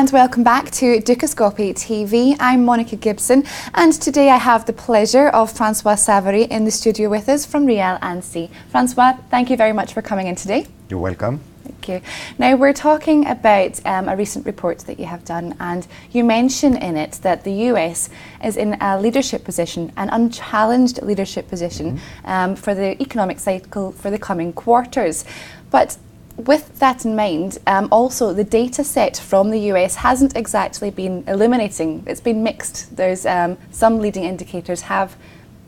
and welcome back to Dukascopy TV. I'm Monica Gibson, and today I have the pleasure of Francois Savary in the studio with us from Riel and C. Francois, thank you very much for coming in today. You're welcome. Thank you. Now we're talking about a recent report that you have done, and you mention in it that the US is in a leadership position, an unchallenged leadership position for the economic cycle for the coming quarters. But with that in mind, also the data set from the US hasn't exactly been illuminating. It's been mixed. There's some leading indicators have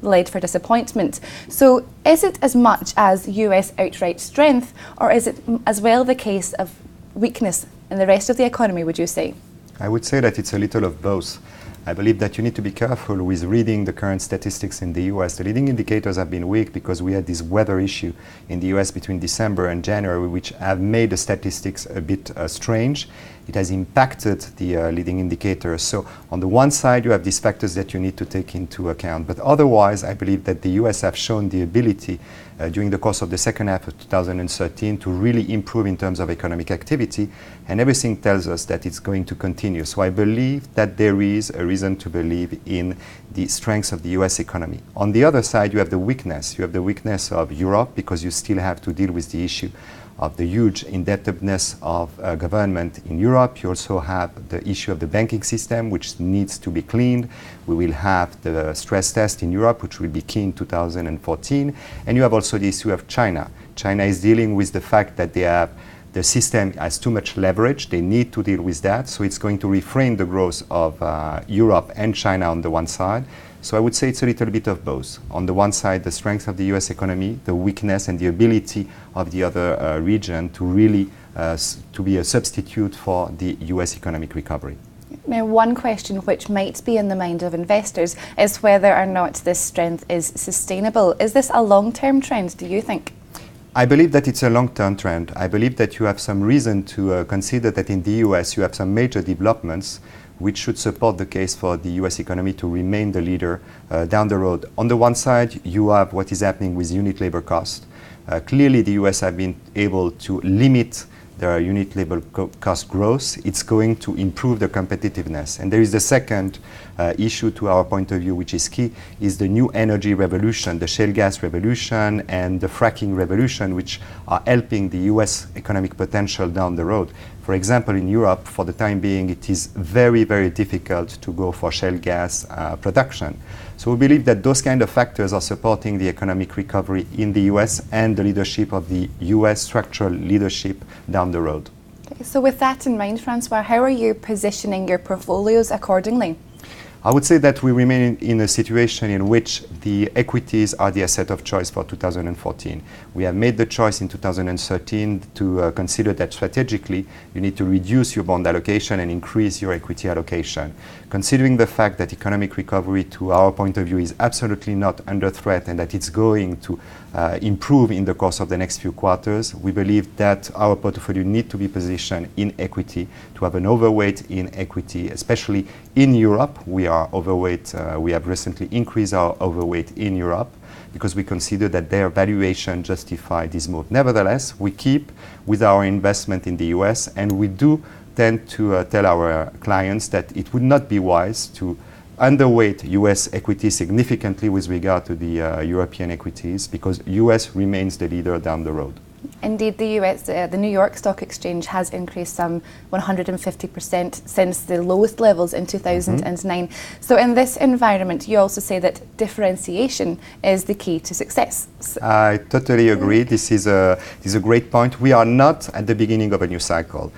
led for disappointment. So is it as much as US outright strength, or is it as well the case of weakness in the rest of the economy, would you say? I would say that it's a little of both. I believe that you need to be careful with reading the current statistics in the US. The leading indicators have been weak because we had this weather issue in the US between December and January, which have made the statistics a bit strange. It has impacted the leading indicators. So on the one side, you have these factors that you need to take into account. But otherwise, I believe that the US have shown the ability during the course of the second half of 2013 to really improve in terms of economic activity. And everything tells us that it's going to continue. So I believe that there is a reason to believe in the strengths of the US economy. On the other side, you have the weakness. You have the weakness of Europe because you still have to deal with the issue of the huge indebtedness of government in Europe. You also have the issue of the banking system, which needs to be cleaned. We will have the stress test in Europe, which will be key in 2014. And you have also the issue of China. China is dealing with the fact that the system has too much leverage. They need to deal with that. So it's going to refrain the growth of Europe and China on the one side. So I would say it's a little bit of both. On the one side, the strength of the US economy, the weakness and the ability of the other region to really to be a substitute for the US economic recovery. Now, one question which might be in the mind of investors is whether or not this strength is sustainable. Is this a long-term trend, do you think? I believe that it's a long-term trend. I believe that you have some reason to consider that in the US you have some major developments which should support the case for the US economy to remain the leader down the road. On the one side, you have what is happening with unit labor cost. Clearly, the US have been able to limit their unit labor cost growth. It's going to improve the competitiveness. And there is the second issue to our point of view, which is key, is the new energy revolution, the shale gas revolution and the fracking revolution, which are helping the US economic potential down the road. For example, in Europe, for the time being, it is very, very difficult to go for shale gas production. So we believe that those kind of factors are supporting the economic recovery in the US and the leadership of the US structural leadership down the road. Okay, so with that in mind, Francois, how are you positioning your portfolios accordingly? I would say that we remain in a situation in which the equities are the asset of choice for 2014. We have made the choice in 2013 to consider that strategically you need to reduce your bond allocation and increase your equity allocation. Considering the fact that economic recovery, to our point of view, is absolutely not under threat and that it's going to improve in the course of the next few quarters, we believe that our portfolio needs to be positioned in equity, to have an overweight in equity, especially in Europe. We are overweight. We have recently increased our overweight in Europe because we consider that their valuation justifies this move. Nevertheless, we keep with our investment in the US, and we do tend to tell our clients that it would not be wise to underweight US equities significantly with regard to the European equities, because US remains the leader down the road. Indeed, the US, the New York Stock Exchange has increased some 150% since the lowest levels in 2009. So in this environment, you also say that differentiation is the key to success. I totally agree. This is a great point. We are not at the beginning of a new cycle.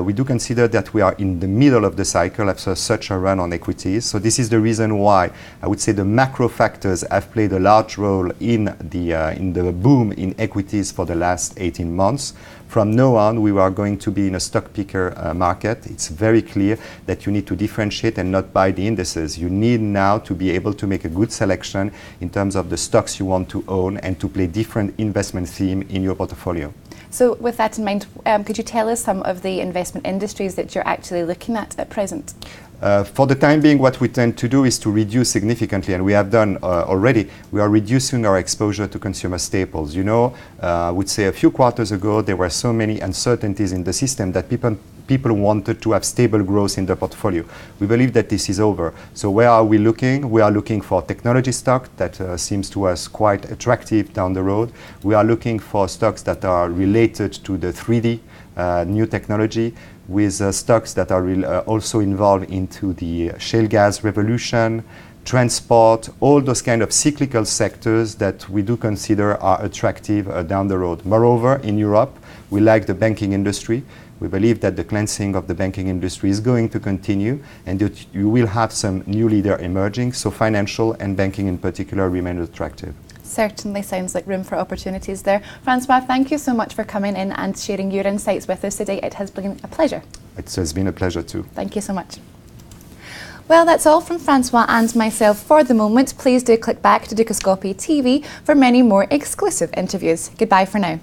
We do consider that we are in the middle of the cycle after such a run on equities. So this is the reason why I would say the macro factors have played a large role in the boom in equities for the last 18 months. From now on, we are going to be in a stock picker market. It's very clear that you need to differentiate and not buy the indices. You need now to be able to make a good selection in terms of the stocks you want to own and to play different investment theme in your portfolio. So with that in mind, could you tell us some of the investment industries that you're actually looking at present? For the time being, what we tend to do is to reduce significantly, and we have done already. We are reducing our exposure to consumer staples. You know, I would say a few quarters ago, there were so many uncertainties in the system that people people wanted to have stable growth in the portfolio. We believe that this is over. So where are we looking? We are looking for technology stock that seems to us quite attractive down the road. We are looking for stocks that are related to the 3D new technology, with stocks that are also involved into the shale gas revolution, transport, all those kind of cyclical sectors that we do consider are attractive down the road. Moreover, in Europe, we like the banking industry. We believe that the cleansing of the banking industry is going to continue, and that you will have some new leader emerging, so financial and banking in particular remain attractive. Certainly sounds like room for opportunities there. Francois, thank you so much for coming in and sharing your insights with us today. It has been a pleasure. It has been a pleasure too. Thank you so much. Well, that's all from Francois and myself for the moment. Please do click back to Dukascopy TV for many more exclusive interviews. Goodbye for now.